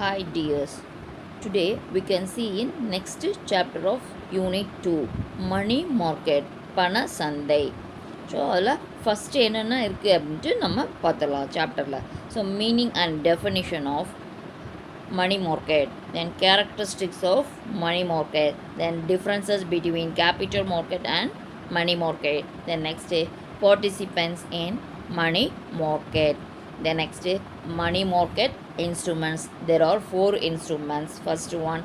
Hi dears. Today we can see in next chapter of Unit 2 Money Market பண சந்தை. So அதில் first என்னென்ன இருக்குது அப்படின்ட்டு நம்ம பார்த்துடலாம் சாப்டரில். So meaning and definition of money market, then characteristics of money market, then differences between capital market and money market, then next participants in money market, then next money market instruments. There are 4 instruments. First one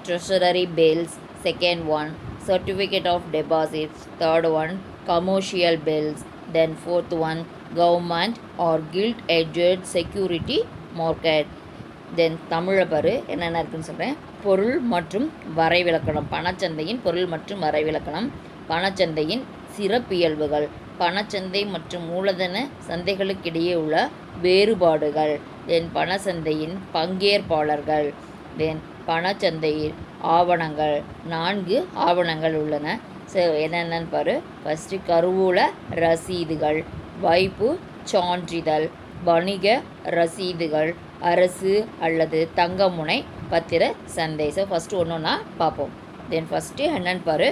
treasury bills, second one certificate of deposits, third one commercial bills, then fourth one government or gilt edged security market. தென் தமிழை பாரு என்னென்ன இருக்குதுன்னு சொல்கிறேன். பொருள் மற்றும் வரைவிலக்கணம், பணச்சந்தையின் பொருள் மற்றும் வரைவிலக்கணம், பணச்சந்தையின் சிறப்பியல்புகள், பணச்சந்தை மற்றும் மூலதன சந்தைகளுக்கிடையே உள்ள வேறுபாடுகள், தென் பணச்சந்தையின் பங்கேற்பாளர்கள், தென் பணச்சந்தையின் ஆவணங்கள். 4 ஆவணங்கள் உள்ளன. ஸோ என்னென்னு பாரு. ஃபஸ்ட்டு கருவூல ரசீதுகள், வைப்பு சான்றிதழ், வணிக ரசீதுகள், அரசு அல்லது தங்கமுனை பத்திர சந்தை. ஸோ ஃபஸ்ட்டு ஒன்று ஒன்றா பார்ப்போம். தென் ஃபஸ்ட்டு என்னன்னு பாரு.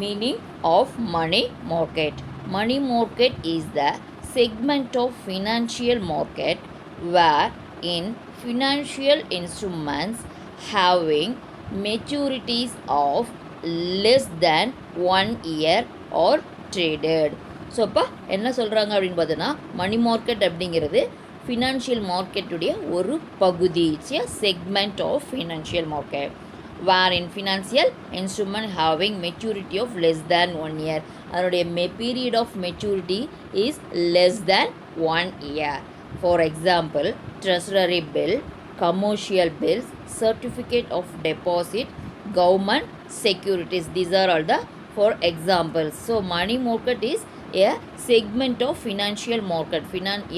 Meaning of money market. Money market is the segment of financial market where in financial instruments having maturities of less than 1 year or traded. So இப்போ என்ன சொல்கிறாங்க அப்படின்னு பார்த்தோன்னா, மணி மார்க்கெட் அப்படிங்கிறது ஃபினான்ஷியல் மார்க்கெட்டுடைய ஒரு பகுதி. It's a segment of financial market wherein financial instrument having maturity of less than 1 year. அதனுடைய period of maturity is less than 1 year. For example treasury bill, commercial bills, certificate of deposit, government securities. These are all the for examples. So money market is a segment of financial market,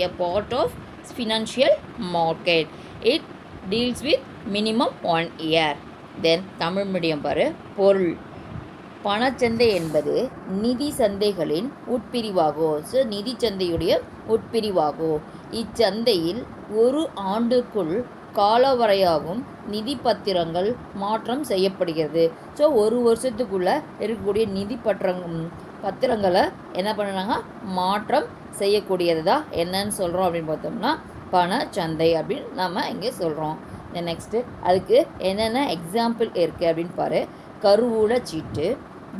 a part of financial market. It deals with minimum 1 year. Then Tamil medium பாரு. பொருள். பணச்சந்தை என்பது நிதி சந்தைகளின் உட்பிரிவாகும். So நிதி சந்தையுடைய உட்பிரிவாகும். இச்சந்தையில் ஒரு ஆண்டுக்குள் காலவரையாகும் நிதி பத்திரங்கள் மாற்றம் செய்யப்படுகிறது. ஸோ ஒரு வருஷத்துக்குள்ளே இருக்கக்கூடிய நிதி பத்திரங்களை என்ன பண்ணுறாங்க, மாற்றம் செய்யக்கூடியது தான் என்னன்னு சொல்கிறோம் அப்படின்னு பார்த்தோம்னா பணச்சந்தை அப்படின்னு நம்ம இங்கே சொல்கிறோம். நெக்ஸ்ட்டு அதுக்கு என்னென்ன எக்ஸாம்பிள் இருக்குது அப்படின்னு பாரு. கருவூல சீட்டு,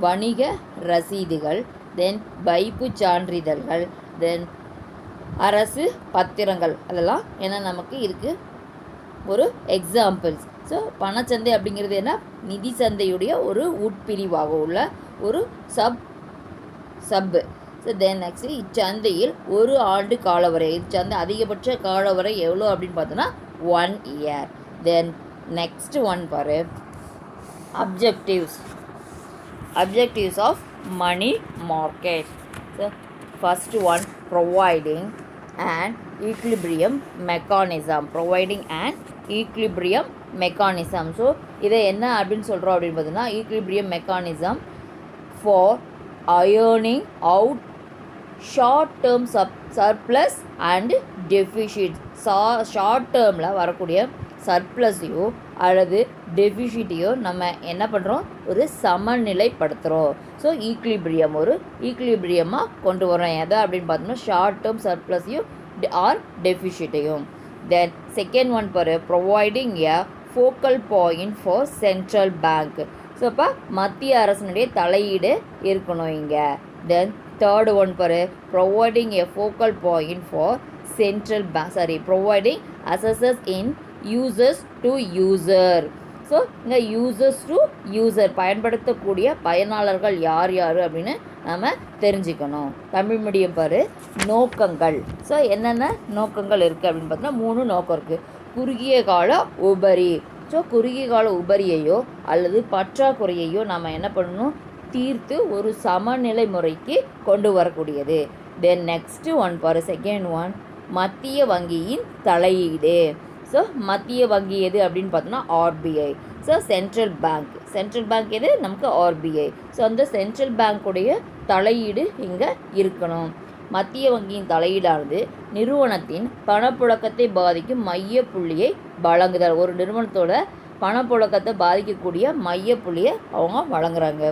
வணிக ரசீதுகள், தென் வைப்பு சான்றிதழ்கள், தென் அரசு பத்திரங்கள், அதெல்லாம் என்ன நமக்கு இருக்குது ஒரு எக்ஸாம்பிள்ஸ். ஸோ பணச்சந்தை அப்படிங்கிறது என்ன, நிதி சந்தையுடைய ஒரு உட்பிரிவாக உள்ள ஒரு சப்பு. ஸோ தென் நெக்ஸ்ட் இச்சந்தையில் ஒரு ஆண்டு காலவரை. இச்சந்தை அதிகபட்ச காலவரை எவ்வளோ அப்படின்னு பார்த்தோன்னா 1 year. தென் நெக்ஸ்ட் ஒன் பாரு. Objectives of money market. So first one providing and equilibrium mechanism. So இதை என்ன அப்படின்னு சொல்கிறோம் அப்படின்னு பார்த்தீங்கன்னா, equilibrium mechanism for ironing out short term surplus and deficit. Short டேர்மில் வரக்கூடிய சர்ப்ளஸையோ அல்லது டெஃபிஷிட்டையோ நம்ம என்ன பண்ணுறோம், ஒரு சமநிலைப்படுத்துகிறோம். ஸோ ஒரு ஈக்லிபிரியமாக கொண்டு வரோம். எதை அப்படின்னு பார்த்தோம்னா ஷார்ட் டேர்ம் சர்ப்ளஸையும் ஆர் டெஃபிஷிட்டையும். தென் செகண்ட் ஒன் பாரு. Providing a focal point for central bank. So இப்போ மத்திய அரசினுடைய தலையீடு இருக்கணும் இங்கே. தென் தேர்டு ஒன் பாரு. Providing a focal point for central bank providing access in users to user. So இங்கே யூசர்ஸ் டு யூசர் பயன்படுத்தக்கூடிய பயனாளர்கள் யார் அப்படின்னு நம்ம தெரிஞ்சுக்கணும். தமிழ் மீடியம் பாரு. நோக்கங்கள். ஸோ என்னென்ன நோக்கங்கள் இருக்குது அப்படின்னு பார்த்தோன்னா 3 நோக்கம் இருக்குது. குறுகிய கால உபரி. ஸோ குறுகிய கால உபரியையோ அல்லது பற்றாக்குறையையோ நம்ம என்ன பண்ணணும், தீர்த்து ஒரு சமநிலை முறைக்கு கொண்டு வரக்கூடியது. தென் நெக்ஸ்ட்டு ஒன் பாரு. செகண்ட் ஒன் மத்திய வங்கியின் தலையீடு. ஸோ மத்திய வங்கி எது அப்படின்னு பார்த்தோன்னா ஆர்பிஐ. ஸோ சென்ட்ரல் பேங்க் எது நமக்கு ஆர்பிஐ. ஸோ அந்த சென்ட்ரல் பேங்க்குடைய தலையீடு இங்கே இருக்கணும். மத்திய வங்கியின் தலையீடானது நிறுவனத்தின் பணப்புழக்கத்தை பாதிக்கும் மைய புள்ளியை வழங்குதல். ஒரு நிறுவனத்தோட பணப்புழக்கத்தை பாதிக்கக்கூடிய மைய புள்ளியை அவங்க வழங்குறாங்க.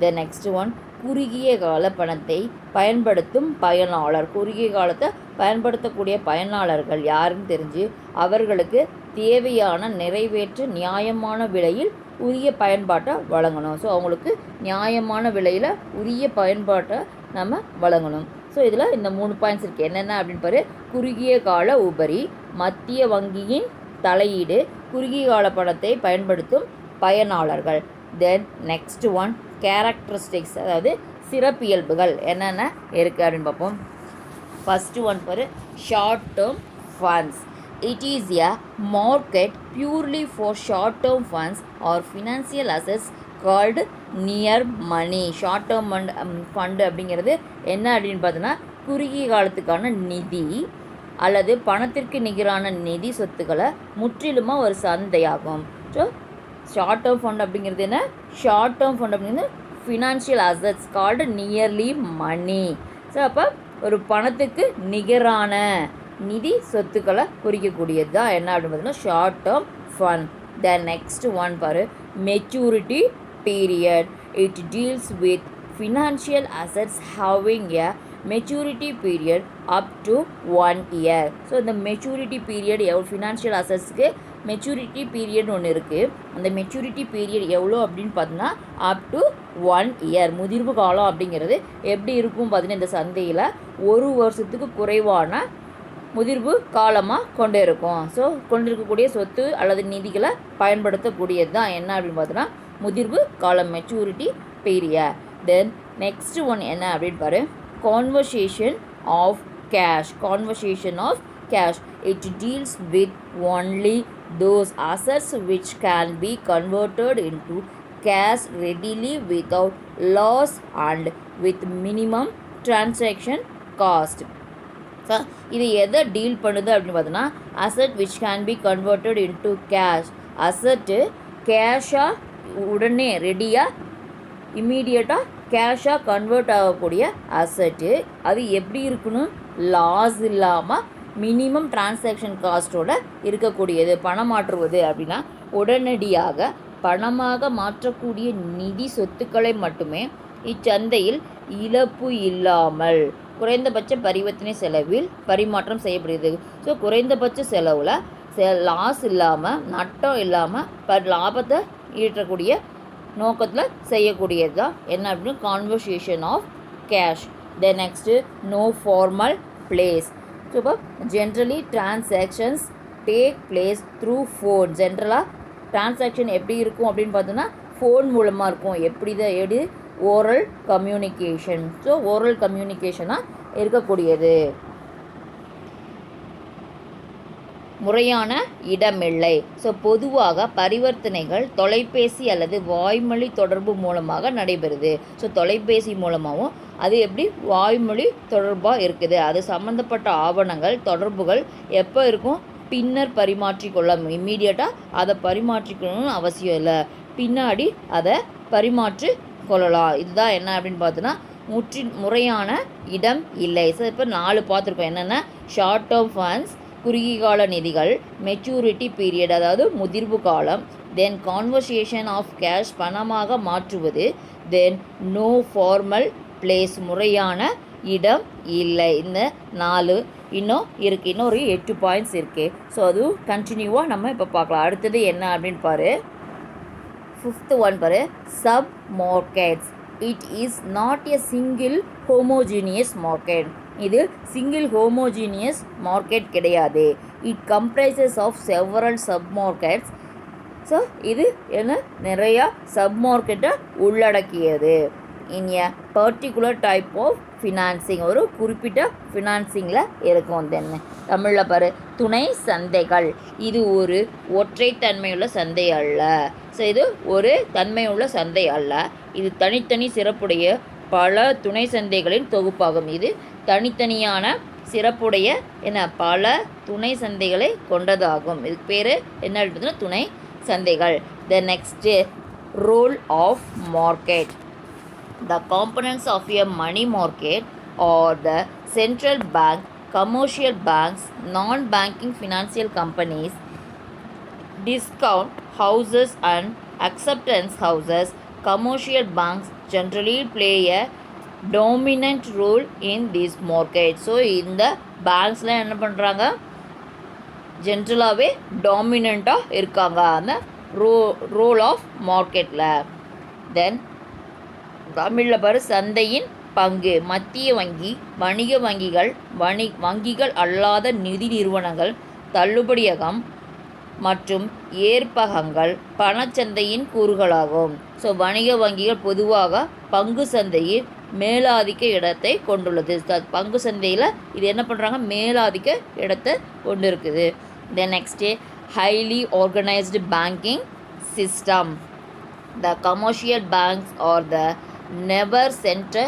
த நெக்ஸ்ட் ஒன், குறுகிய கால பணத்தை பயன்படுத்தும் பயனாளர். குறுகிய காலத்தை பயன்படுத்தக்கூடிய பயனாளர்கள் யாருன்னு தெரிஞ்சு அவர்களுக்கு தேவையான நிறைவேற்ற நியாயமான விலையில் உரிய பயன்பாட்டை வழங்கணும். ஸோ அவங்களுக்கு நியாயமான விலையில் உரிய பயன்பாட்டை நம்ம வழங்கணும். ஸோ இதில் இந்த 3 பாயிண்ட்ஸ் இருக்குது. என்னென்ன அப்படின்னு பாரு. குறுகிய கால உபரி, மத்திய வங்கியின் தலையீடு, குறுகிய கால பணத்தை பயன்படுத்தும் பயனாளர்கள். தென் நெக்ஸ்ட் ஒன், கேரக்டரிஸ்டிக்ஸ், அதாவது சிறப்பியல்புகள் என்னென்ன இருக்குது அப்படின்னு பார்ப்போம். ஃபஸ்ட்டு ஒன் பாரு, short term funds. It is a market purely for short-term funds or financial assets called near money. Short term fund அப்படிங்கிறது என்ன அப்படின்னு பார்த்தோன்னா, குறுகிய காலத்துக்கான நிதி அல்லது பணத்திற்கு நிகரான நிதி சொத்துக்களை முற்றிலுமாக ஒரு சந்தையாகும். ஸோ ஷார்ட் டேர்ம் ஃபண்ட் அப்படிங்கிறது என்ன? ஷார்ட் டேர்ம் ஃபண்ட் அப்படிங்கிறது ஃபினான்ஷியல் அசட்ஸ் கால்டு நியர்லி மணி. ஸோ அப்போ ஒரு பணத்துக்கு நிகரான நிதி சொத்துக்களை குறிக்கக்கூடியது தான் என்ன அப்படின்னு பார்த்தீங்கன்னா short term fund. The next one பாரு, maturity period. It deals with financial assets having a maturity period up to 1 year. So இந்த மெச்சூரிட்டி பீரியட் எவ்வளோ, ஃபினான்ஷியல் அசட்ஸ்க்கு மெச்சூரிட்டி பீரியட் ஒன்று இருக்குது. அந்த மெச்சூரிட்டி பீரியட் எவ்வளோ அப்படின்னு பார்த்தோன்னா அப் டு 1 year. முதிர்வு காலம் அப்படிங்கிறது எப்படி இருக்கும் பார்த்தீங்கன்னா இந்த சந்தையில் 1 வருஷத்துக்கு குறைவான முதிர்வு காலமாக கொண்டு இருக்கும். ஸோ கொண்டிருக்கக்கூடிய சொத்து அல்லது நிதிகளை பயன்படுத்தக்கூடியது தான் என்ன அப்படின்னு பார்த்தோன்னா முதிர்வு காலம், maturity period. Then next one என்ன அப்படின்னு பாரு, conversation of cash. Conversation of cash. It deals with only those assets which can be converted into cash readily without loss and with minimum transaction cost. So இது எதை deal பண்ணுது அப்படின்னு பார்த்தோன்னா, asset which can be converted into cash. அசட்டு கேஷாக உடனே ரெடியாக இம்மீடியட்டாக கேஷாக கன்வெர்ட் ஆகக்கூடிய அசட்டு. அது எப்படி இருக்கணும்? லாஸ் இல்லாமல் மினிமம் டிரான்சாக்ஷன் காஸ்ட்டோட இருக்கக்கூடியது. பணம் மாற்றுவது அப்படின்னா உடனடியாக பணமாக மாற்றக்கூடிய நிதி சொத்துக்களை மட்டுமே இச்சந்தையில் இழப்பு இல்லாமல் குறைந்தபட்ச பரிவர்த்தனை செலவில் பரிமாற்றம் செய்யப்படுகிறது. ஸோ குறைந்தபட்ச செலவில் லாஸ் இல்லாமல், நட்டம் இல்லாமல் லாபத்தை ஈட்டக்கூடிய நோக்கத்தில் செய்யக்கூடியது தான் என்ன அப்படின்னு conversation of cash. Then next, no formal place. So இப்போ generally transactions take place through phone. ஜென்ரலாக டிரான்சாக்ஷன் எப்படி இருக்கும் அப்படின்னு பார்த்தோன்னா ஃபோன் மூலமாக இருக்கும். எப்படி தான் எடு ஓரல் கம்யூனிகேஷன். ஸோ ஓரல் கம்யூனிகேஷனாக இருக்கக்கூடியது. முறையான இடமில்லை. ஸோ பொதுவாக பரிவர்த்தனைகள் தொலைபேசி அல்லது வாய்மொழி தொடர்பு மூலமாக நடைபெறுது. ஸோ தொலைபேசி மூலமாகவும் அது எப்படி வாய்மொழி தொடர்பாக இருக்குது. அது சம்மந்தப்பட்ட ஆவணங்கள் தொடர்புகள் எப்போ இருக்கும்? பின்னர் பரிமாற்றிக்கொள்ள. இம்மீடியட்டாக அதை பரிமாற்றிக்கணும்னு அவசியம் இல்லை, பின்னாடி அதை பரிமாற்றி கொள்ளலாம். இதுதான் என்ன அப்படின்னு பார்த்தோன்னா முறையான இடம் இல்லை. ஸோ இப்போ 4 பார்த்துருக்கோம். என்னென்ன? ஷார்ட் டேர்ம் ஃபண்ட்ஸ் குறுகிய கால நிதிகள், மெச்சூரிட்டி பீரியட் அதாவது முதிர்வு காலம், தென் கான்வர்சேஷன் ஆஃப் கேஷ் பணமாக மாற்றுவது, தென் நோ ஃபார்மல் பிளேஸ் முறையான இடம் இல்லை. இந்த 4 இன்னும் இருக்குது. இன்னும் ஒரு 8 பாயிண்ட்ஸ் இருக்குது. ஸோ அதுவும் கண்டினியூவாக நம்ம இப்போ பார்க்கலாம். அடுத்தது என்ன அப்படின்னு பாரு. 5th one பாரு, sub markets. It is not a single homogeneous market. இது சிங்கிள் ஹோமோஜீனியஸ் மார்க்கெட் கிடையாது. It comprises of several sub markets. So இது என்ன நிறையா சப் மார்க்கெட்டை உள்ளடக்கியது. In a particular type of financing. ஒரு குறிப்பிட்ட ஃபினான்சிங்கில் இருக்கும். தென்ன தமிழில் பாரு, துணை சந்தைகள். இது ஒரு ஒற்றை தன்மையுள்ள சந்தை அல்ல. ஸோ இது ஒரு தன்மையுள்ள சந்தை அல்ல. இது தனித்தனி சிறப்புடைய பல துணை சந்தைகளின் தொகுப்பாகும். இது தனித்தனியான சிறப்புடைய பல துணை சந்தைகளை கொண்டதாகும். இதுக்கு பேர் என்ன அப்படின்னா துணை சந்தைகள். The next, role of market. The components of a money market or the central bank, commercial banks, non-banking financial companies, discount houses and acceptance houses. Commercial banks generally play a dominant role in this market. So இந்த பேங்க்ஸ்லாம் என்ன பண்ணுறாங்க, ஜென்ரலாகவே டாமினண்ட்டாக இருக்காங்க அந்த role of மார்க்கெட்டில். தென் தமிழில் பாரு, சந்தையின் பங்கு. மத்திய வங்கி, வணிக வங்கிகள், வங்கிகள் அல்லாத நிதி நிறுவனங்கள், தள்ளுபடியகம் மற்றும் ஏற்பகங்கள் பணச்சந்தையின் கூறுகளாகும். ஸோ வணிக வங்கிகள் பொதுவாக பங்கு சந்தையில் மேலாதிக்க இடத்தை கொண்டுள்ளது. பங்கு சந்தையில் இது என்ன பண்ணுறாங்க, மேலாதிக்க இடத்தை கொண்டு இருக்குது. Then next, highly organised banking system. The commercial banks are the never center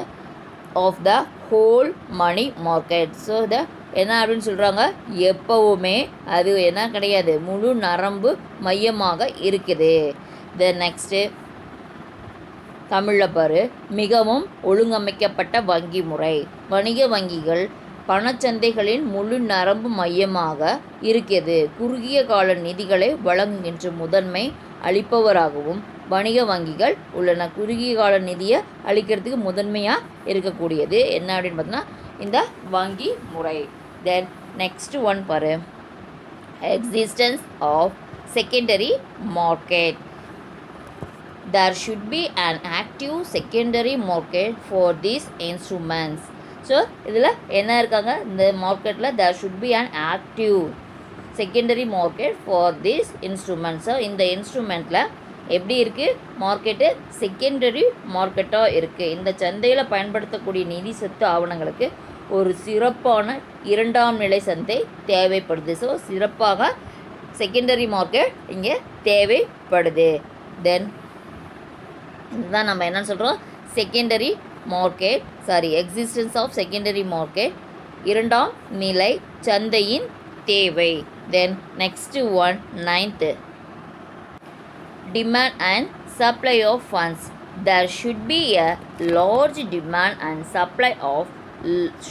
of the whole money market. So என்ன அப்படின்னு சொல்கிறாங்க, எப்போவுமே அது என்ன கிடையாது, முழு நரம்பு மையமாக இருக்குது. தென் நெக்ஸ்ட்டு தமிழில் பாரு, மிகவும் ஒழுங்கமைக்கப்பட்ட வங்கி முறை. வணிக வங்கிகள் பணச்சந்தைகளின் முழு நரம்பு மையமாக இருக்கிறது. குறுகிய கால நிதிகளை வழங்குகின்ற முதன்மை அளிப்பவராகவும் வணிக வங்கிகள் உள்ளன. குறுகிய கால நிதியை அளிக்கிறதுக்கு முதன்மையாக இருக்கக்கூடியது என்ன அப்படின்னு பார்த்தோன்னா இந்த வங்கி முறை. தென் நெக்ஸ்ட் ஒன் பாரு, existence of secondary market. There should be an active secondary market for these instruments. So இதில் என்ன இருக்காங்க, இந்த மார்க்கெட்டில் there should be an active secondary market for these instruments. So இந்த இன்ஸ்ட்ருமெண்ட்டில் எப்படி இருக்குது, மார்க்கெட்டு செகண்டரி மார்க்கெட்டாக இருக்குது. இந்த சந்தையில் பயன்படுத்தக்கூடிய நிதி சொத்து ஆவணங்களுக்கு ஒரு சிறப்பான இரண்டாம் நிலை சந்தை தேவைப்படுது. ஸோ சிறப்பாக செகண்டரி மார்க்கெட் இங்கே தேவைப்படுது. தென் இதுதான் நம்ம என்னன்னு சொல்கிறோம், secondary market, existence of secondary market, இரண்டாம் நிலை சந்தையின் தேவை. Then next one, ninth, demand and supply of funds. There should be a large demand and supply of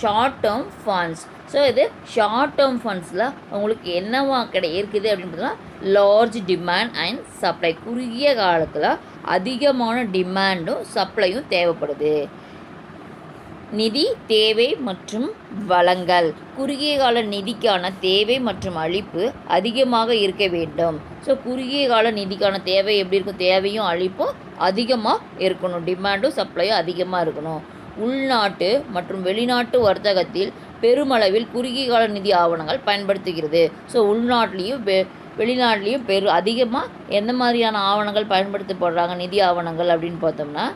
short term funds. So இது ஷார்ட் டேர்ம் ஃபண்ட்ஸில் உங்களுக்கு என்னவா இருக்குது அப்படின்னு பார்த்தீங்கன்னா, லார்ஜ் டிமாண்ட் அண்ட் சப்ளை. குறுகிய காலத்தில் அதிகமான டிமாண்டும் சப்ளையும் தேவைப்படுது. நிதி தேவை மற்றும் வழங்கல். குறுகிய கால நிதிக்கான தேவை மற்றும் அளிப்பு அதிகமாக இருக்க வேண்டும். ஸோ குறுகிய கால நிதிக்கான தேவை எப்படி இருக்கும், தேவையும் அளிப்பும் அதிகமாக இருக்கணும், டிமாண்டும் சப்ளையும் அதிகமாக இருக்கணும். உள்நாட்டு மற்றும் வெளிநாட்டு வர்த்தகத்தில் பெருமளவில் குறுகிய கால நிதி ஆவணங்கள் பயன்படுத்துகிறது. ஸோ உள்நாட்டிலையும் வெளிநாட்டிலையும் அதிகமாக எந்த மாதிரியான ஆவணங்கள் பயன்படுத்தப்படுறாங்க, நிதி ஆவணங்கள் அப்படின்னு பார்த்தோம்னா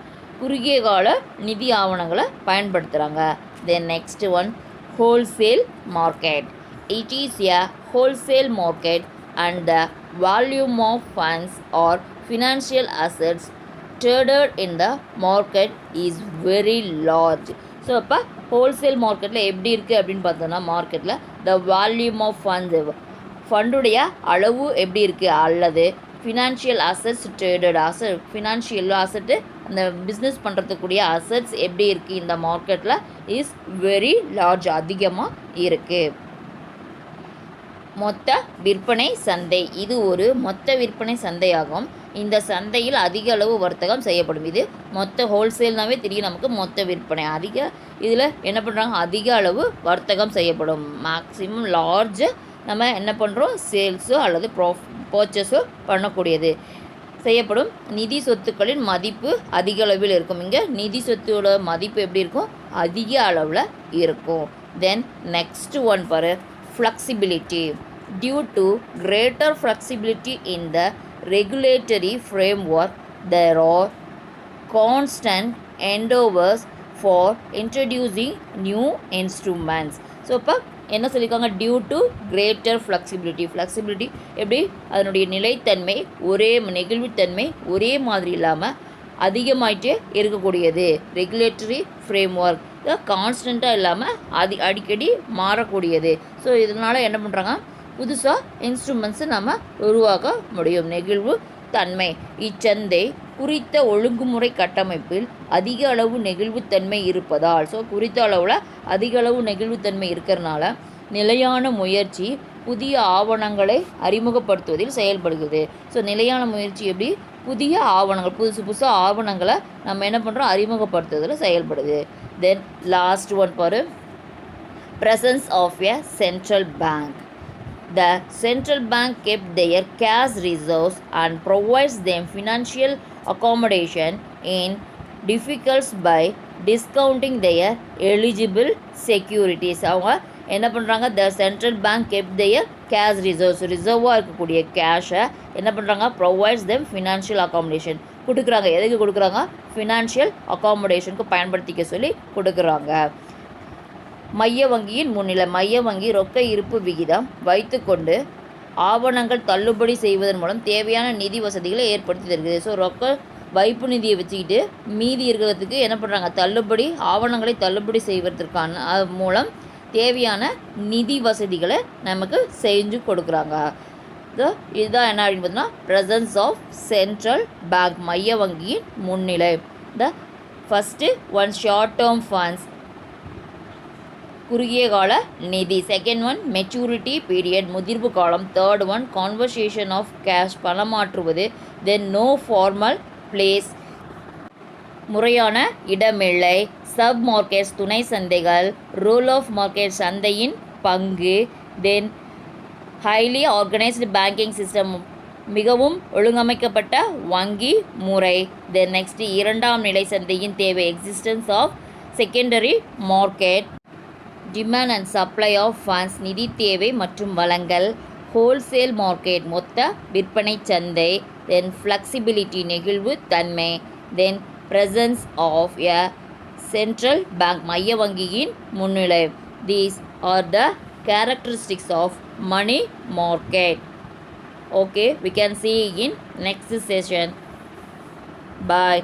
குறுகிய கால நிதி ஆவணங்களை பயன்படுத்துகிறாங்க. Then next one, wholesale market. It is a wholesale market and the volume of funds or financial assets traded in the market is very large. So அப்போ ஹோல்சேல் மார்க்கெட்டில் எப்படி இருக்குது அப்படின்னு பார்த்தோன்னா, மார்க்கெட்டில் த வால்யூம் ஆஃப் ஃபண்டுடைய அளவு எப்படி இருக்குது, அல்லது ஃபினான்ஷியல் அசட்ஸ் ட்ரேடட் ஃபினான்ஷியல் அசட்டு அந்த பிஸ்னஸ் பண்ணுறதுக்கூடிய அசட்ஸ் எப்படி இருக்குது இந்த மார்க்கெட்டில் இஸ் வெரி லார்ஜ், அதிகமாக இருக்குது. மொத்த விற்பனை சந்தை. இது ஒரு மொத்த விற்பனை சந்தையாகும். இந்த சந்தையில் அதிக அளவு வர்த்தகம் செய்யப்படும். இது மொத்த ஹோல்சேல்னாவே தெரியும் நமக்கு, மொத்த விற்பனை இதில் என்ன பண்ணுறாங்க, அதிக அளவு வர்த்தகம் செய்யப்படும். மேக்ஸிமம் லார்ஜ் நம்ம என்ன பண்ணுறோம், சேல்ஸோ அல்லது பர்ச்சேஸோ பண்ணக்கூடியது செய்யப்படும். நிதி சொத்துக்களின் மதிப்பு அதிக அளவில் இருக்கும். இங்கே நிதி சொத்தோட மதிப்பு எப்படி இருக்கும், அதிக அளவில் இருக்கும். தென் நெக்ஸ்ட் ஒன் பாரு, flexibility. Due to greater flexibility in the regulatory framework, there are constant endeavors for introducing new instruments. So இப்போ என்ன சொல்லியிருக்காங்க, டியூ டு கிரேட்டர் ஃப்ளெக்சிபிலிட்டி எப்படி, அதனுடைய நிலைத்தன்மை நெகிழ்வுத்தன்மை ஒரே மாதிரி இல்லாமல் அதிகமாயிட்டே இருக்கக்கூடியது. ரெகுலேட்டரி ஃப்ரேம் ஒர்க் கான்ஸ்டண்ட்டாக இல்லாமல் அடிக்கடி மாறக்கூடியது. ஸோ இதனால் என்ன பண்ணுறாங்க, புதுசாக இன்ஸ்ட்ருமெண்ட்ஸு நம்ம உருவாக்க முடியும். நெகிழ்வு தன்மை. இச்சந்தை குறித்த ஒழுங்குமுறை கட்டமைப்பில் அதிக அளவு நெகிழ்வுத்தன்மை இருப்பதால், ஸோ குறித்த அளவில் அதிக அளவு நெகிழ்வுத்தன்மை இருக்கிறனால நிலையான முயற்சி புதிய ஆவணங்களை அறிமுகப்படுத்துவதில் செயல்படுகிறது. ஸோ நிலையான முயற்சி எப்படி? புதிய ஆவணங்கள், புதுசாக ஆவணங்களை நம்ம என்ன பண்ணுறோம், அறிமுகப்படுத்துவதில் செயல்படுது. தென் லாஸ்ட் ஒன் பாரு, presence of a central bank. The central bank kept their cash reserves and provides them financial accommodation in difficulties by discounting their eligible securities. அவங்க என்ன பண்ணுறாங்க, the central bank kept their cash ரிசர்வாக இருக்கக்கூடிய கேஷை என்ன பண்ணுறாங்க, provides them financial accommodation கொடுக்குறாங்க. எதுக்கு கொடுக்குறாங்க? ஃபினான்ஷியல் அக்காமடேஷனுக்கு பயன்படுத்திக்க சொல்லி கொடுக்குறாங்க. மைய வங்கியின் முன்னிலை, மைய வங்கி ரொக்க இருப்பு விகிதம் வைத்துக்கொண்டு ஆவணங்கள் தள்ளுபடி செய்வதன் மூலம் தேவையான நிதி வசதிகளை ஏற்படுத்தி தருகிறது. ஸோ ரொக்க வைப்பு நிதியை வச்சுக்கிட்டு மீதி இருக்கிறதுக்கு என்ன பண்ணுறாங்க, தள்ளுபடி ஆவணங்களை தள்ளுபடி செய்வதற்கான மூலம் தேவையான நிதி வசதிகளை நமக்கு செஞ்சு கொடுக்குறாங்க. இதுதான் என்ன அப்படின்னு பார்த்தோம்னா, ப்ரெசன்ஸ் ஆஃப் சென்ட்ரல் பேங்க், மைய வங்கியின் முன்னிலை. The first one short term funds, குறுகிய கால நிதி. செகண்ட் ஒன் மெச்சூரிட்டி பீரியட், முதிர்வு காலம். Third one conversation of cash, பணமாற்றுவது. தென் நோ ஃபார்மல் பிளேஸ், முறையான இடமில்லை. சப் மார்க்கெட்ஸ், துணை சந்தைகள். ரோல் ஆஃப் மார்க்கெட், சந்தையின் பங்கு. தென் ஹைலி ஆர்கனைஸ்டு பேங்கிங் சிஸ்டம், மிகவும் ஒழுங்கமைக்கப்பட்ட வங்கி முறை. தென் நெக்ஸ்ட் இரண்டாம் நிலை சந்தையின் தேவை, existence of secondary market. Demand and supply of funds, நிதி தேவை மற்றும் வழங்கல். ஹோல்சேல் மார்க்கெட், மொத்த விற்பனை சந்தை. தென் ஃப்ளெக்சிபிலிட்டி, நெகிழ்வு தன்மை. Then presence of a central bank, மைய வங்கியின் முன்னிலை. These are the characteristics of money market. Okay, we can see in next session. Bye.